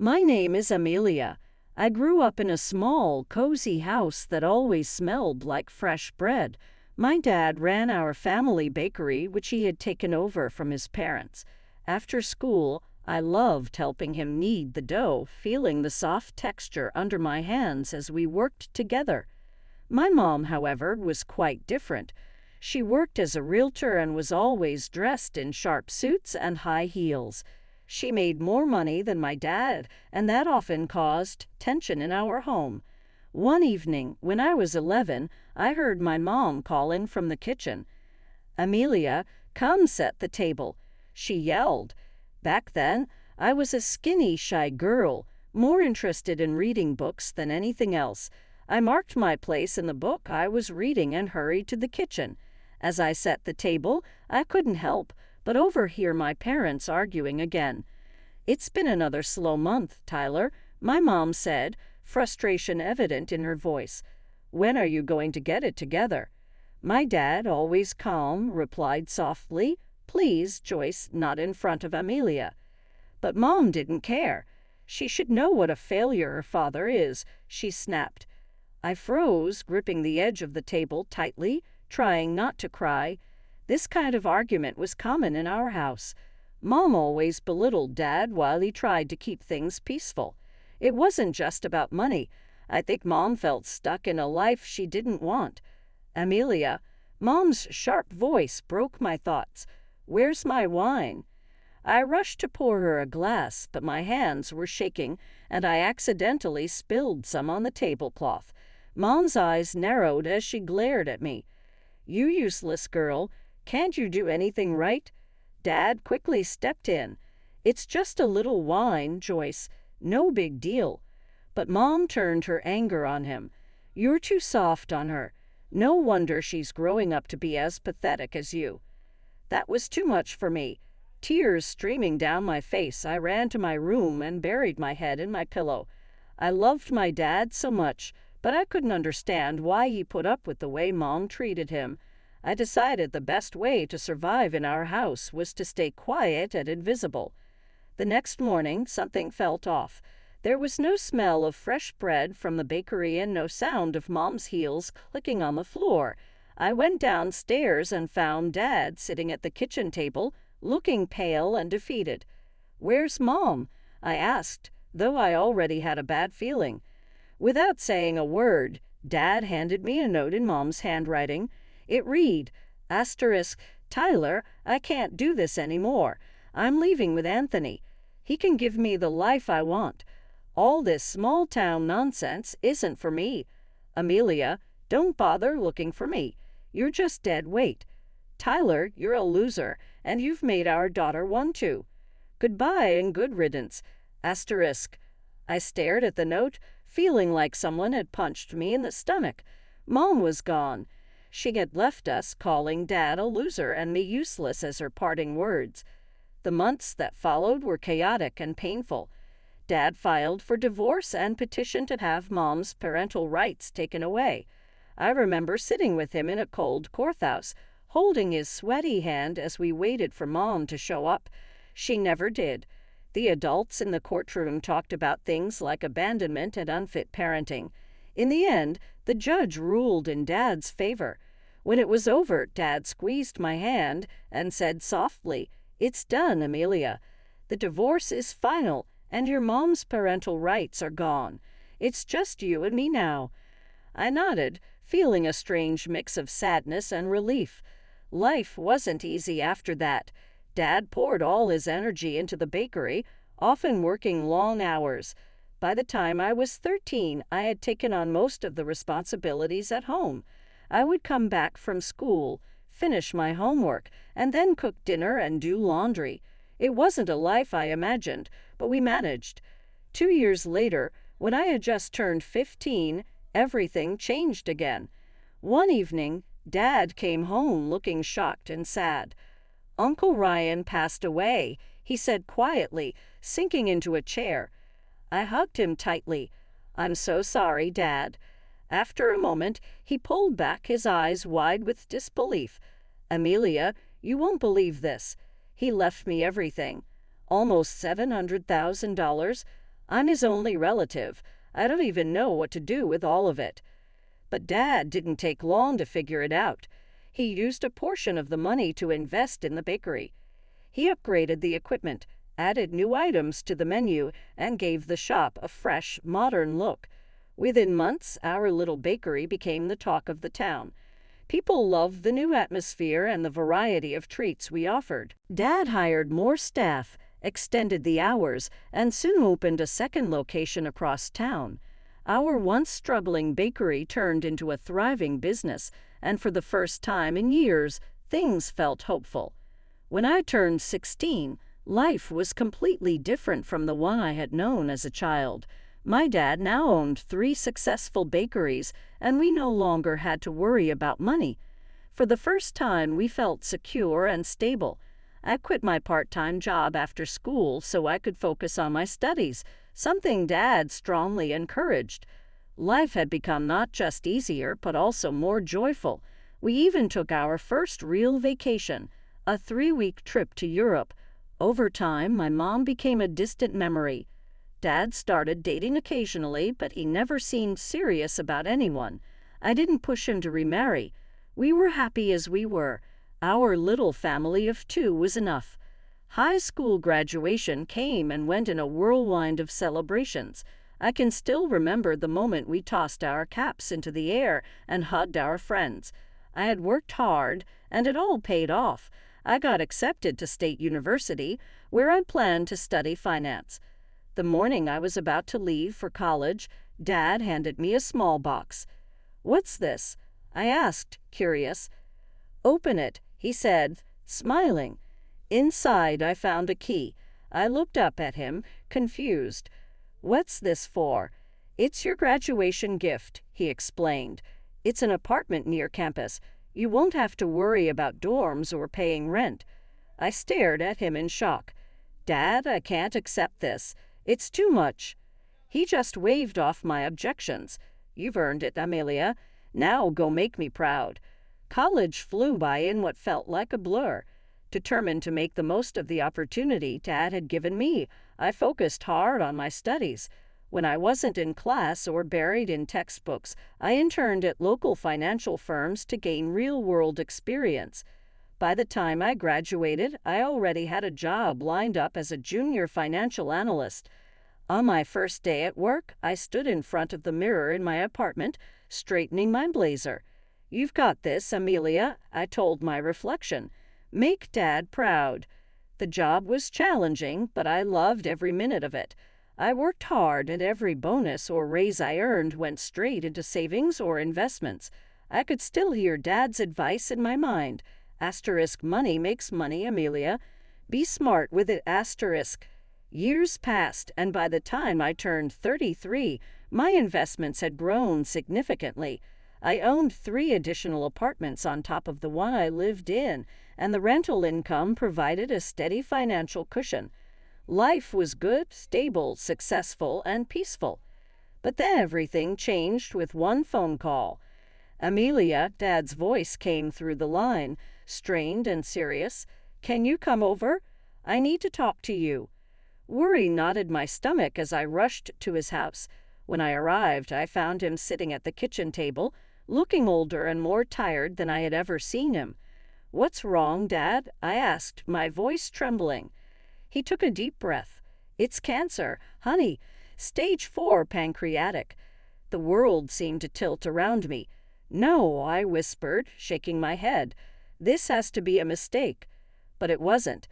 My name is Amelia. I grew up in a small, cozy house that always smelled like fresh bread. My dad ran our family bakery, which he had taken over from his parents. After school, I loved helping him knead the dough, feeling the soft texture under my hands as we worked together. My mom, however, was quite different. She worked as a realtor and was always dressed in sharp suits and high heels. She made more money than my dad, and that often caused tension in our home. One evening, when I was 11, I heard my mom call in from the kitchen. "Amelia, come set the table," she yelled. Back then, I was a skinny, shy girl, more interested in reading books than anything else. I marked my place in the book I was reading and hurried to the kitchen. As I set the table, I couldn't help but overhear my parents arguing again. "It's been another slow month, Tyler," my mom said, frustration evident in her voice. "When are you going to get it together?" My dad, always calm, replied softly, "Please, Joyce, not in front of Amelia." But Mom didn't care. "She should know what a failure her father is," she snapped. I froze, gripping the edge of the table tightly, trying not to cry. This kind of argument was common in our house. Mom always belittled Dad while he tried to keep things peaceful. It wasn't just about money. I think Mom felt stuck in a life she didn't want. "Amelia," Mom's sharp voice broke my thoughts. "Where's my wine?" I rushed to pour her a glass, but my hands were shaking, and I accidentally spilled some on the tablecloth. Mom's eyes narrowed as she glared at me. "You useless girl. Can't you do anything right?" Dad quickly stepped in. "It's just a little wine, Joyce. No big deal." But Mom turned her anger on him. "You're too soft on her. No wonder she's growing up to be as pathetic as you." That was too much for me. Tears streaming down my face, I ran to my room and buried my head in my pillow. I loved my dad so much, but I couldn't understand why he put up with the way Mom treated him. I decided the best way to survive in our house was to stay quiet and invisible. The next morning, something felt off. There was no smell of fresh bread from the bakery and no sound of Mom's heels clicking on the floor. I went downstairs and found Dad sitting at the kitchen table, looking pale and defeated. "Where's Mom?" I asked, though I already had a bad feeling. Without saying a word, Dad handed me a note in Mom's handwriting. It read, "Tyler, I can't do this anymore. I'm leaving with Anthony. He can give me the life I want. All this small-town nonsense isn't for me. Amelia, don't bother looking for me. You're just dead weight. Tyler, you're a loser, and you've made our daughter one too. Goodbye and good riddance. I stared at the note, feeling like someone had punched me in the stomach. Mom was gone. She had left us, calling Dad a loser and me useless as her parting words. The months that followed were chaotic and painful. Dad filed for divorce and petitioned to have Mom's parental rights taken away. I remember sitting with him in a cold courthouse, holding his sweaty hand as we waited for Mom to show up. She never did. The adults in the courtroom talked about things like abandonment and unfit parenting. In the end, the judge ruled in Dad's favor. When it was over, Dad squeezed my hand and said softly, "It's done, Amelia. The divorce is final, and your Mom's parental rights are gone. It's just you and me now." I nodded, feeling a strange mix of sadness and relief. Life wasn't easy after that. Dad poured all his energy into the bakery, often working long hours. By the time I was 13, I had taken on most of the responsibilities at home. I would come back from school, finish my homework, and then cook dinner and do laundry. It wasn't a life I imagined, but we managed. 2 years later, when I had just turned 15, everything changed again. One evening, Dad came home looking shocked and sad. "Uncle Ryan passed away," he said quietly, sinking into a chair. I hugged him tightly. "I'm so sorry, Dad." After a moment, he pulled back, his eyes wide with disbelief. "Amelia, you won't believe this. He left me everything. Almost $700,000. I'm his only relative. I don't even know what to do with all of it." But Dad didn't take long to figure it out. He used a portion of the money to invest in the bakery. He upgraded the equipment, added new items to the menu, and gave the shop a fresh, modern look. Within months, our little bakery became the talk of the town. People loved the new atmosphere and the variety of treats we offered. Dad hired more staff, extended the hours, and soon opened a second location across town. Our once struggling bakery turned into a thriving business, and for the first time in years, things felt hopeful. When I turned 16, life was completely different from the one I had known as a child. My dad now owned 3 successful bakeries, and we no longer had to worry about money. For the first time, we felt secure and stable. I quit my part-time job after school so I could focus on my studies, something Dad strongly encouraged. Life had become not just easier, but also more joyful. We even took our first real vacation, a 3-week trip to Europe. Over time, my mom became a distant memory. Dad started dating occasionally, but he never seemed serious about anyone. I didn't push him to remarry. We were happy as we were. Our little family of 2 was enough. High school graduation came and went in a whirlwind of celebrations. I can still remember the moment we tossed our caps into the air and hugged our friends. I had worked hard, and it all paid off. I got accepted to State University, where I planned to study finance. The morning I was about to leave for college, Dad handed me a small box. "What's this?" I asked, curious. "Open it," he said, smiling. Inside, I found a key. I looked up at him, confused. "What's this for?" "It's your graduation gift," he explained. "It's an apartment near campus. You won't have to worry about dorms or paying rent." I stared at him in shock. "Dad, I can't accept this. It's too much." He just waved off my objections. "You've earned it, Amelia. Now go make me proud." College flew by in what felt like a blur. Determined to make the most of the opportunity Dad had given me, I focused hard on my studies. When I wasn't in class or buried in textbooks, I interned at local financial firms to gain real-world experience. By the time I graduated, I already had a job lined up as a junior financial analyst. On my first day at work, I stood in front of the mirror in my apartment, straightening my blazer. "You've got this, Amelia," I told my reflection. "Make Dad proud." The job was challenging, but I loved every minute of it. I worked hard, and every bonus or raise I earned went straight into savings or investments. I could still hear Dad's advice in my mind. Asterisk, money makes money, Amelia. Be smart with it, asterisk. Years passed, and by the time I turned 33, my investments had grown significantly. I owned 3 additional apartments on top of the one I lived in, and the rental income provided a steady financial cushion. Life was good, stable, successful, and peaceful. But then everything changed with one phone call. "Amelia," Dad's voice came through the line, strained and serious. "Can you come over? I need to talk to you." Worry knotted my stomach as I rushed to his house. When I arrived, I found him sitting at the kitchen table, looking older and more tired than I had ever seen him. "What's wrong, Dad?" I asked, my voice trembling. He took a deep breath. "It's cancer, honey. Stage 4 pancreatic." The world seemed to tilt around me. "No," I whispered, shaking my head. "This has to be a mistake." But it wasn't.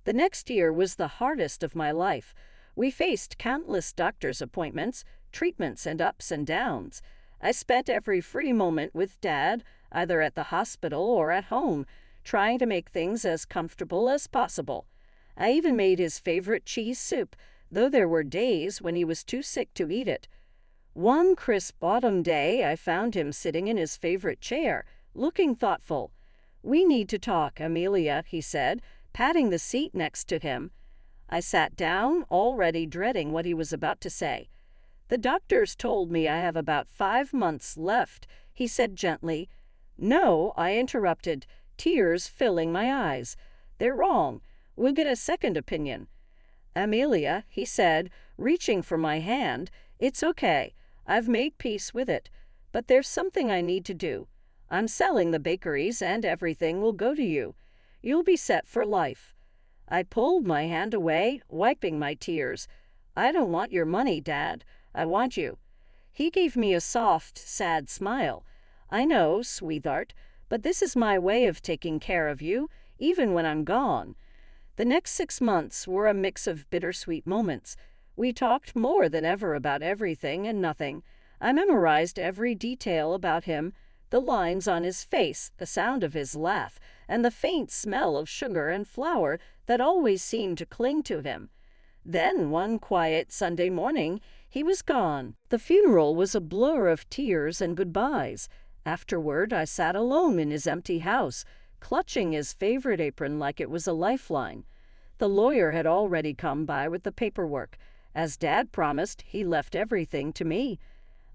The next year was the hardest of my life. We faced countless doctor's appointments, treatments, and ups and downs. I spent every free moment with Dad, either at the hospital or at home, trying to make things as comfortable as possible. I even made his favorite cheese soup, though there were days when he was too sick to eat it. One crisp autumn day, I found him sitting in his favorite chair, looking thoughtful. "We need to talk, Amelia," he said, patting the seat next to him. I sat down, already dreading what he was about to say. "The doctors told me I have about 5 months left," he said gently. "No," I interrupted, tears filling my eyes. "They're wrong. We'll get a second opinion." "Amelia," he said, reaching for my hand. "It's okay. I've made peace with it. But there's something I need to do. I'm selling the bakeries and everything will go to you. You'll be set for life." I pulled my hand away, wiping my tears. "I don't want your money, Dad. I want you." He gave me a soft, sad smile. "I know, sweetheart, but this is my way of taking care of you, even when I'm gone." The next 6 months were a mix of bittersweet moments. We talked more than ever about everything and nothing. I memorized every detail about him, the lines on his face, the sound of his laugh, and the faint smell of sugar and flour that always seemed to cling to him. Then, one quiet Sunday morning, he was gone. The funeral was a blur of tears and goodbyes. Afterward, I sat alone in his empty house, clutching his favorite apron like it was a lifeline. The lawyer had already come by with the paperwork. As Dad promised, he left everything to me.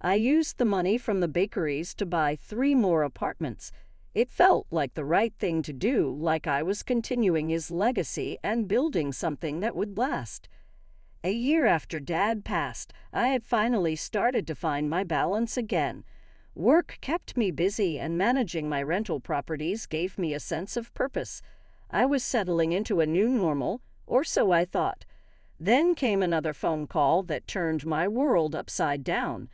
I used the money from the bakeries to buy 3 more apartments. It felt like the right thing to do, like I was continuing his legacy and building something that would last. A year after Dad passed, I had finally started to find my balance again. Work kept me busy, and managing my rental properties gave me a sense of purpose. I was settling into a new normal, or so I thought. Then came another phone call that turned my world upside down.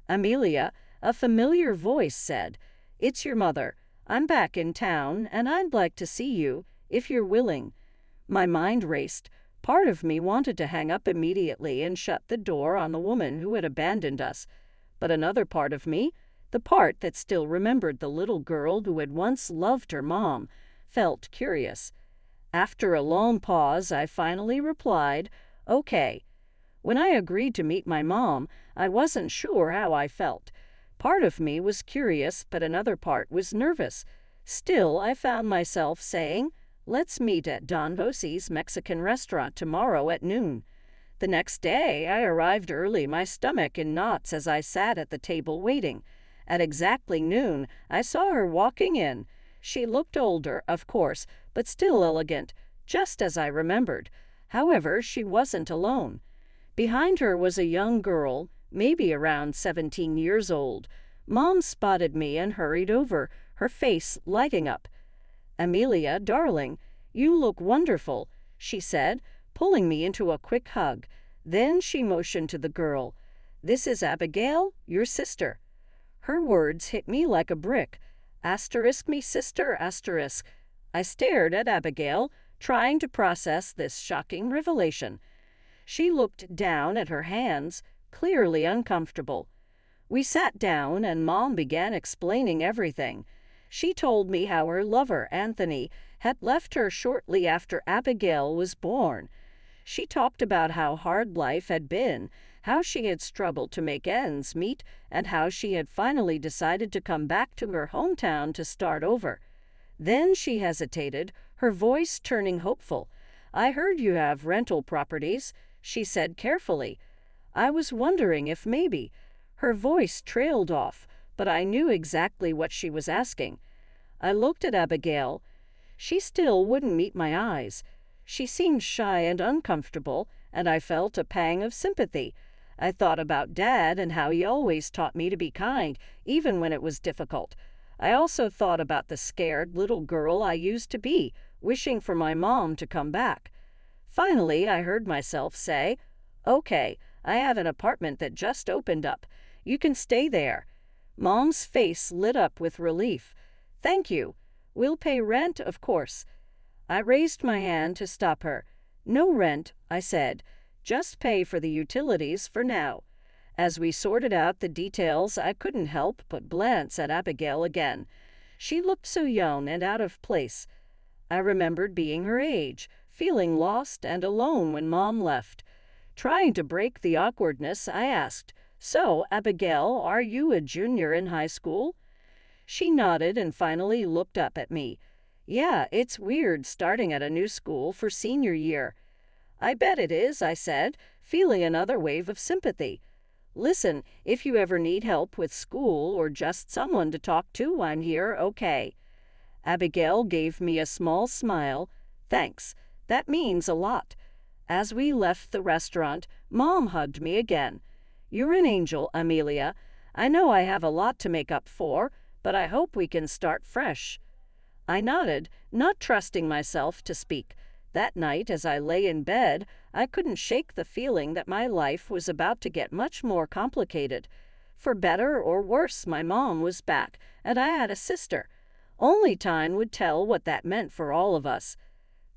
"Amelia," a familiar voice said, "it's your mother. I'm back in town, and I'd like to see you, if you're willing." My mind raced. Part of me wanted to hang up immediately and shut the door on the woman who had abandoned us. But another part of me, the part that still remembered the little girl who had once loved her mom, felt curious. After a long pause, I finally replied, "Okay." When I agreed to meet my mom, I wasn't sure how I felt. Part of me was curious, but another part was nervous. Still, I found myself saying, "Let's meet at Don Josie's Mexican restaurant tomorrow at noon." The next day, I arrived early, my stomach in knots as I sat at the table waiting. At exactly noon, I saw her walking in. She looked older, of course, but still elegant, just as I remembered. However, she wasn't alone. Behind her was a young girl, maybe around 17 years old. Mom spotted me and hurried over, her face lighting up. "Amelia, darling, you look wonderful," she said, pulling me into a quick hug. Then she motioned to the girl. "This is Abigail, your sister." Her words hit me like a brick. Asterisk me sister, asterisk. I stared at Abigail, trying to process this shocking revelation. She looked down at her hands, clearly uncomfortable. We sat down, and Mom began explaining everything. She told me how her lover, Anthony, had left her shortly after Abigail was born. She talked about how hard life had been, how she had struggled to make ends meet, and how she had finally decided to come back to her hometown to start over. Then she hesitated, her voice turning hopeful. "I heard you have rental properties," she said carefully. I was wondering if maybe. Her voice trailed off, but I knew exactly what she was asking. I looked at Abigail. She still wouldn't meet my eyes. She seemed shy and uncomfortable, and I felt a pang of sympathy. I thought about Dad and how he always taught me to be kind, even when it was difficult. I also thought about the scared little girl I used to be, wishing for my mom to come back. Finally, I heard myself say, "Okay, I have an apartment that just opened up. You can stay there." Mom's face lit up with relief. "Thank you. We'll pay rent, of course." I raised my hand to stop her. "No rent," I said. "Just pay for the utilities for now." As we sorted out the details, I couldn't help but glance at Abigail again. She looked so young and out of place. I remembered being her age, feeling lost and alone when Mom left. Trying to break the awkwardness, I asked, "So, Abigail, are you a junior in high school?" She nodded and finally looked up at me. "Yeah, it's weird starting at a new school for senior year." "I bet it is," I said, feeling another wave of sympathy. "Listen, if you ever need help with school or just someone to talk to, I'm here, okay." Abigail gave me a small smile. "Thanks. That means a lot." As we left the restaurant, Mom hugged me again. "You're an angel, Amelia. I know I have a lot to make up for, but I hope we can start fresh." I nodded, not trusting myself to speak. That night, as I lay in bed, I couldn't shake the feeling that my life was about to get much more complicated. For better or worse, my mom was back, and I had a sister. Only time would tell what that meant for all of us.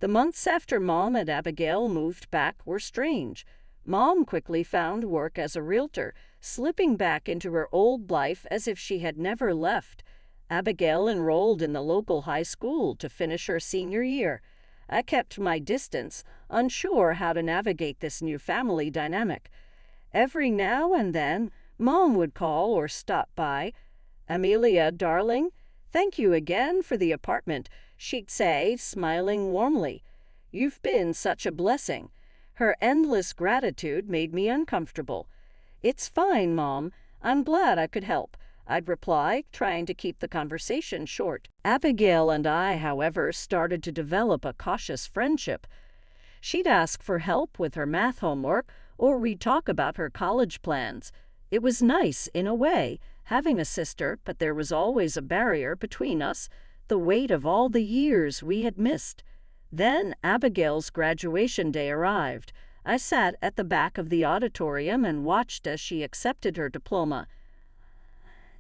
The months after Mom and Abigail moved back were strange. Mom quickly found work as a realtor, slipping back into her old life as if she had never left. Abigail enrolled in the local high school to finish her senior year. I kept my distance, unsure how to navigate this new family dynamic. Every now and then, Mom would call or stop by. "Amelia, darling, thank you again for the apartment," she'd say, smiling warmly. "You've been such a blessing." Her endless gratitude made me uncomfortable. "It's fine, Mom. I'm glad I could help," I'd reply, trying to keep the conversation short. Abigail and I, however, started to develop a cautious friendship. She'd ask for help with her math homework, or we'd talk about her college plans. It was nice, in a way, having a sister, but there was always a barrier between us, the weight of all the years we had missed. Then Abigail's graduation day arrived. I sat at the back of the auditorium and watched as she accepted her diploma.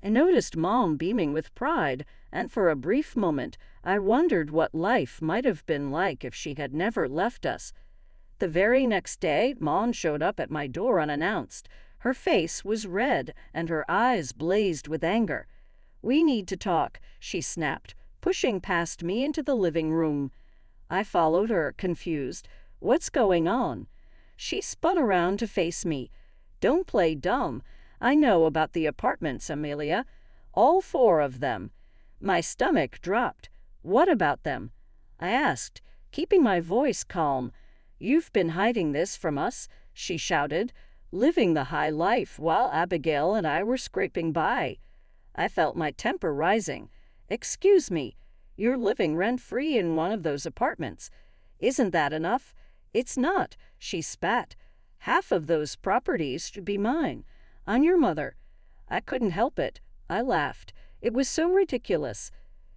I noticed Mom beaming with pride, and for a brief moment I wondered what life might have been like if she had never left us. The very next day, Mom showed up at my door unannounced. Her face was red, and her eyes blazed with anger. "We need to talk," she snapped, pushing past me into the living room. I followed her, confused. "What's going on?" She spun around to face me. "Don't play dumb. I know about the apartments, Amelia. All 4 of them." My stomach dropped. "What about them?" I asked, keeping my voice calm. "You've been hiding this from us," she shouted, living the high life while Abigail and I were scraping by. I felt my temper rising. "Excuse me, you're living rent-free in one of those apartments. Isn't that enough?" "It's not," she spat. "Half of those properties should be mine. I'm your mother." I couldn't help it. I laughed. It was so ridiculous.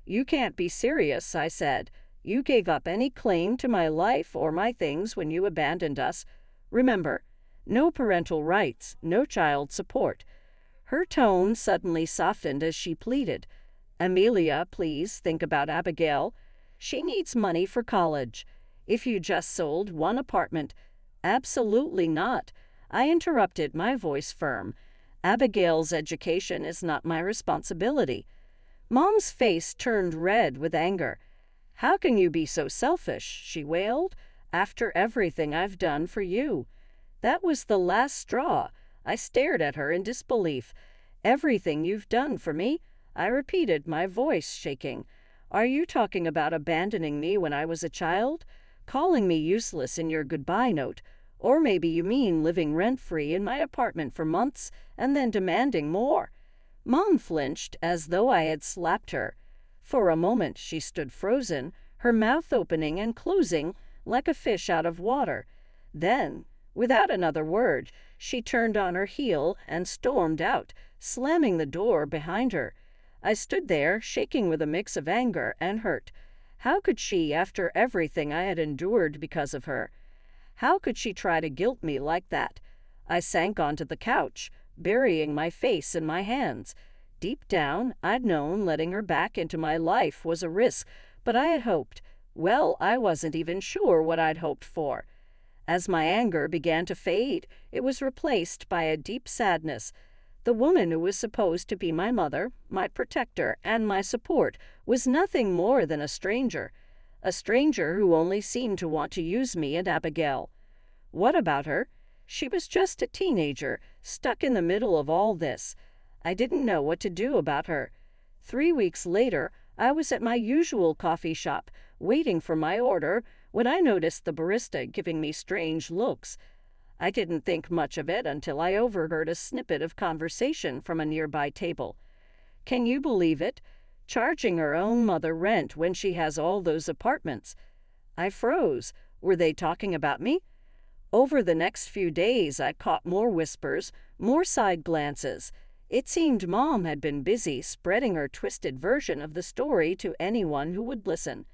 "You can't be serious," I said. "You gave up any claim to my life or my things when you abandoned us. Remember, no parental rights, no child support." Her tone suddenly softened as she pleaded. "Amelia, please think about Abigail. She needs money for college. If you just sold one apartment—" "Absolutely not," I interrupted, my voice firm. "Abigail's education is not my responsibility." Mom's face turned red with anger. "How can you be so selfish?" she wailed. "After everything I've done for you." That was the last straw. I stared at her in disbelief. "Everything you've done for me?" I repeated, my voice shaking. "Are you talking about abandoning me when I was a child? Calling me useless in your goodbye note? Or maybe you mean living rent-free in my apartment for months and then demanding more?" Mom flinched as though I had slapped her. For a moment she stood frozen, her mouth opening and closing like a fish out of water. Then, without another word, she turned on her heel and stormed out, slamming the door behind her. I stood there, shaking with a mix of anger and hurt. How could she, after everything I had endured because of her? How could she try to guilt me like that? I sank onto the couch, burying my face in my hands. Deep down, I'd known letting her back into my life was a risk, but I had hoped. Well, I wasn't even sure what I'd hoped for. As my anger began to fade, it was replaced by a deep sadness. The woman who was supposed to be my mother, my protector, and my support was nothing more than a stranger who only seemed to want to use me and Abigail. What about her? She was just a teenager, stuck in the middle of all this. I didn't know what to do about her. 3 weeks later, I was at my usual coffee shop, waiting for my order, when I noticed the barista giving me strange looks. I didn't think much of it until I overheard a snippet of conversation from a nearby table. "Can you believe it? Charging her own mother rent when she has all those apartments." I froze. Were they talking about me? Over the next few days, I caught more whispers, more side glances. It seemed Mom had been busy spreading her twisted version of the story to anyone who would listen.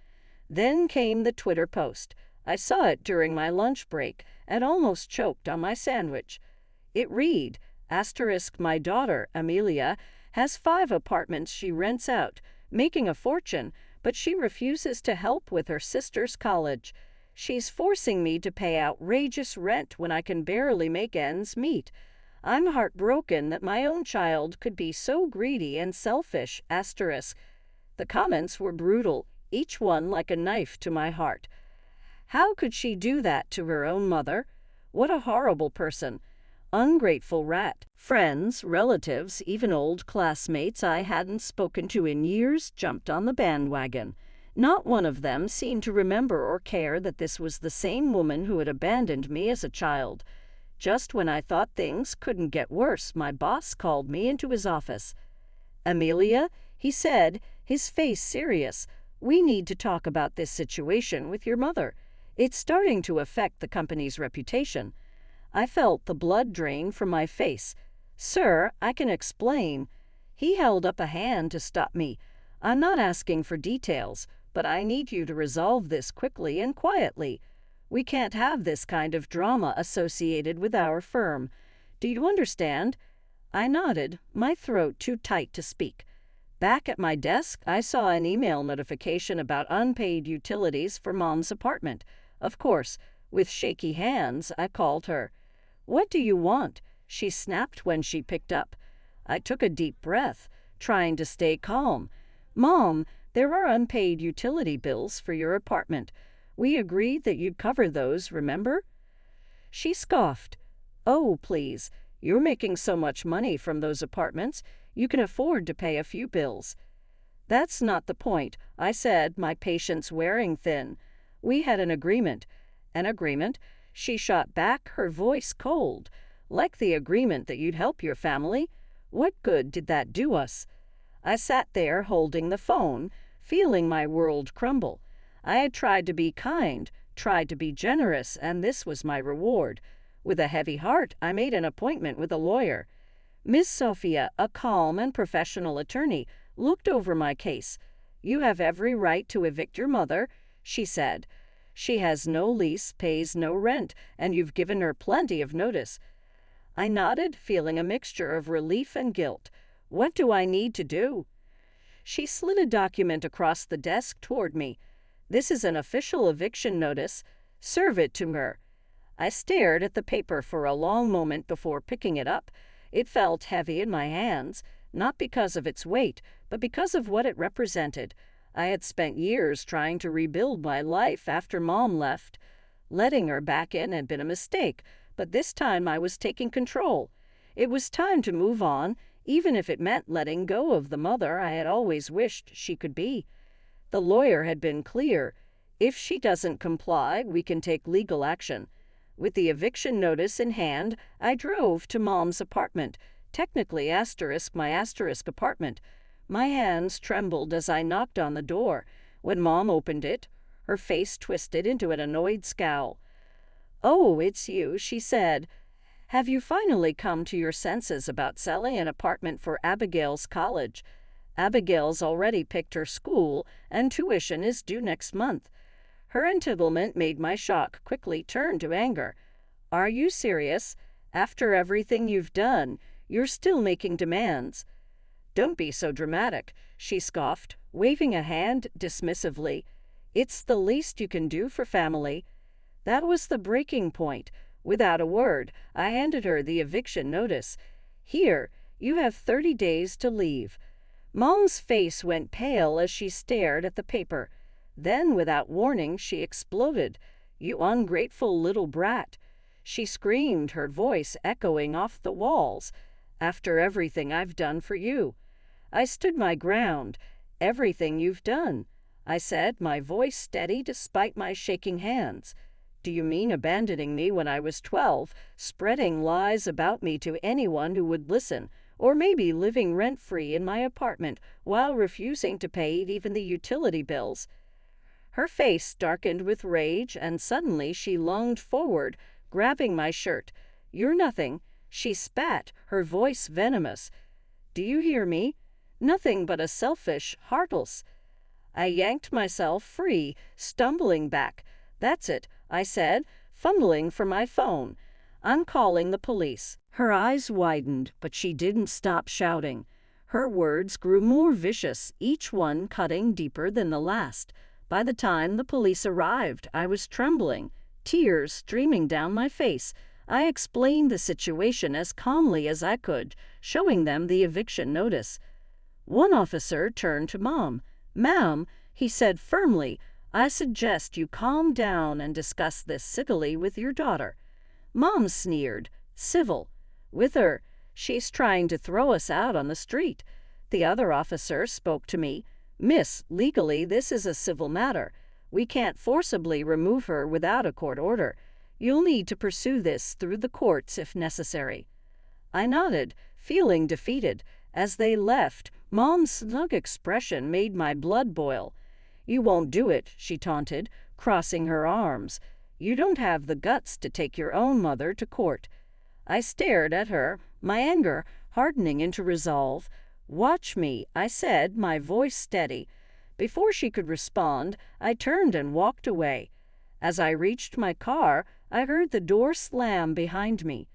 Then came the Twitter post. I saw it during my lunch break and almost choked on my sandwich. It read, my daughter, Amelia, has 5 apartments she rents out, making a fortune, but she refuses to help with her sister's college. She's forcing me to pay outrageous rent when I can barely make ends meet. I'm heartbroken that my own child could be so greedy and selfish, *. The comments were brutal, each one like a knife to my heart. How could she do that to her own mother? What a horrible person. Ungrateful rat. Friends, relatives, even old classmates I hadn't spoken to in years jumped on the bandwagon. Not one of them seemed to remember or care that this was the same woman who had abandoned me as a child. Just when I thought things couldn't get worse, my boss called me into his office. "Amelia," he said, his face serious, "we need to talk about this situation with your mother. It's starting to affect the company's reputation." I felt the blood drain from my face. "Sir, I can explain." He held up a hand to stop me. "I'm not asking for details, but I need you to resolve this quickly and quietly. We can't have this kind of drama associated with our firm. Do you understand?" I nodded, my throat too tight to speak. Back at my desk, I saw an email notification about unpaid utilities for Mom's apartment. Of course, with shaky hands, I called her. "What do you want?" she snapped when she picked up. I took a deep breath, trying to stay calm. "Mom, there are unpaid utility bills for your apartment. We agreed that you'd cover those, remember?" She scoffed. "Oh, please, you're making so much money from those apartments, you can afford to pay a few bills." "That's not the point," I said, my patience wearing thin. "We had an agreement." "An agreement?" She shot back, her voice cold. "Like the agreement that you'd help your family? What good did that do us?" I sat there holding the phone, feeling my world crumble. I had tried to be kind, tried to be generous, and this was my reward. With a heavy heart, I made an appointment with a lawyer. Miss Sophia, a calm and professional attorney, looked over my case. "You have every right to evict your mother," she said. "She has no lease, pays no rent, and you've given her plenty of notice." I nodded, feeling a mixture of relief and guilt. "What do I need to do?" She slid a document across the desk toward me. "This is an official eviction notice. Serve it to her." I stared at the paper for a long moment before picking it up. It felt heavy in my hands, not because of its weight, but because of what it represented. I had spent years trying to rebuild my life after Mom left. Letting her back in had been a mistake, but this time I was taking control. It was time to move on, even if it meant letting go of the mother I had always wished she could be. The lawyer had been clear. If she doesn't comply, we can take legal action. With the eviction notice in hand, I drove to Mom's apartment, technically my apartment. My hands trembled as I knocked on the door. When Mom opened it, her face twisted into an annoyed scowl. "Oh, it's you," she said. "Have you finally come to your senses about selling an apartment for Abigail's college? Abigail's already picked her school, and tuition is due next month." Her entitlement made my shock quickly turn to anger. "Are you serious? After everything you've done, you're still making demands?" "Don't be so dramatic," she scoffed, waving a hand dismissively. "It's the least you can do for family." That was the breaking point. Without a word, I handed her the eviction notice. "Here, you have 30 days to leave." Mom's face went pale as she stared at the paper. Then, without warning, she exploded. "You ungrateful little brat." She screamed, her voice echoing off the walls. "After everything I've done for you." I stood my ground. "Everything you've done," I said, my voice steady despite my shaking hands. "Do you mean abandoning me when I was 12, spreading lies about me to anyone who would listen, or maybe living rent-free in my apartment while refusing to pay even the utility bills?" Her face darkened with rage, and suddenly she lunged forward, grabbing my shirt. "You're nothing," she spat, her voice venomous. "Do you hear me? Nothing but a selfish, heartless." I yanked myself free, stumbling back. "That's it," I said, fumbling for my phone. "I'm calling the police." Her eyes widened, but she didn't stop shouting. Her words grew more vicious, each one cutting deeper than the last. By the time the police arrived, I was trembling, tears streaming down my face. I explained the situation as calmly as I could, showing them the eviction notice. One officer turned to Mom. "Ma'am," he said firmly, "I suggest you calm down and discuss this civilly with your daughter." Mom sneered. "Civil? With her? She's trying to throw us out on the street." The other officer spoke to me. "Miss, legally this is a civil matter. We can't forcibly remove her without a court order. You'll need to pursue this through the courts if necessary." I nodded, feeling defeated. As they left, Mom's snug expression made my blood boil. "You won't do it," she taunted, crossing her arms. "You don't have the guts to take your own mother to court." I stared at her, my anger hardening into resolve. "Watch me," I said, my voice steady. Before she could respond, I turned and walked away. As I reached my car, I heard the door slam behind me.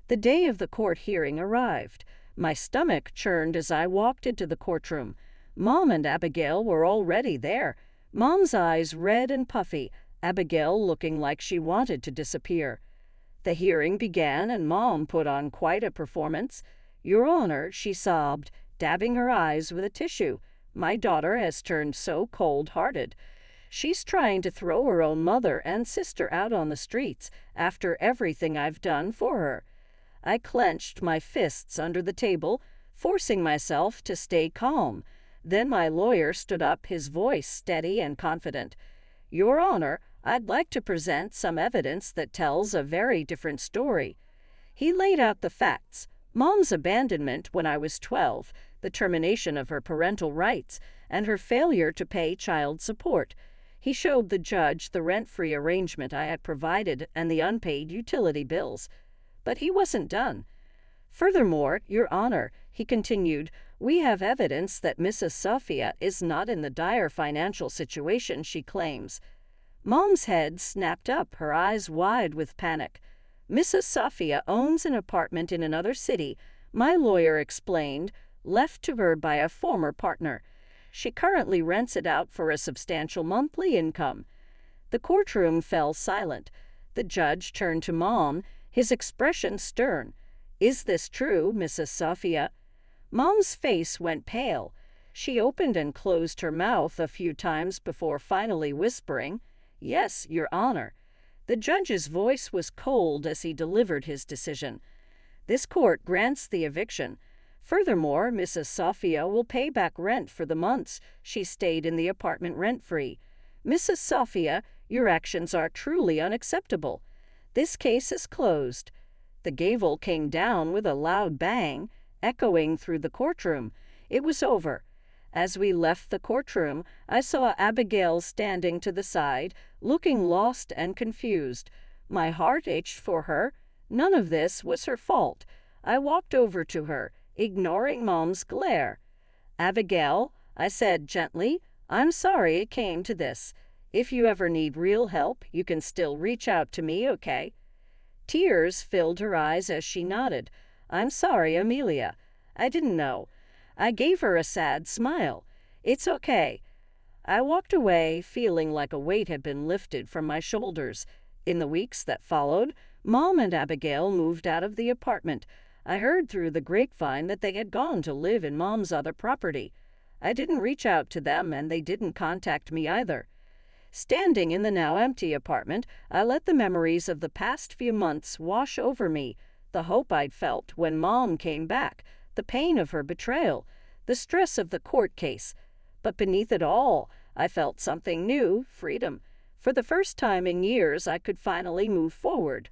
The day of the court hearing arrived. My stomach churned as I walked into the courtroom. Mom and Abigail were already there. Mom's eyes red and puffy, Abigail looking like she wanted to disappear. The hearing began and Mom put on quite a performance. "Your Honor," she sobbed, dabbing her eyes with a tissue, "my daughter has turned so cold-hearted. She's trying to throw her own mother and sister out on the streets after everything I've done for her." I clenched my fists under the table, forcing myself to stay calm. Then my lawyer stood up, his voice steady and confident. "Your Honor, I'd like to present some evidence that tells a very different story." He laid out the facts. Mom's abandonment when I was 12, the termination of her parental rights, and her failure to pay child support. He showed the judge the rent-free arrangement I had provided and the unpaid utility bills. But he wasn't done. "Furthermore, Your Honor," he continued, "we have evidence that Mrs. Sophia is not in the dire financial situation she claims." Mom's head snapped up, her eyes wide with panic. "Mrs. Sophia owns an apartment in another city," my lawyer explained, "left to her by a former partner. She currently rents it out for a substantial monthly income." The courtroom fell silent. The judge turned to Mom, his expression stern. "Is this true, Mrs. Sophia?" Mom's face went pale. She opened and closed her mouth a few times before finally whispering, "Yes, Your Honor." The judge's voice was cold as he delivered his decision. "This court grants the eviction. Furthermore, Mrs. Sophia will pay back rent for the months she stayed in the apartment rent-free. Mrs. Sophia, your actions are truly unacceptable. This case is closed." The gavel came down with a loud bang, echoing through the courtroom. It was over. As we left the courtroom, I saw Abigail standing to the side, looking lost and confused. My heart ached for her. None of this was her fault. I walked over to her, ignoring Mom's glare. "Abigail," I said gently, "I'm sorry it came to this. If you ever need real help, you can still reach out to me, okay?" Tears filled her eyes as she nodded. "I'm sorry, Amelia. I didn't know." I gave her a sad smile. "It's okay." I walked away, feeling like a weight had been lifted from my shoulders. In the weeks that followed, Mom and Abigail moved out of the apartment. I heard through the grapevine that they had gone to live in Mom's other property. I didn't reach out to them, and they didn't contact me either. Standing in the now empty apartment, I let the memories of the past few months wash over me. The hope I'd felt when Mom came back, the pain of her betrayal, the stress of the court case. But beneath it all, I felt something new, freedom. For the first time in years, I could finally move forward.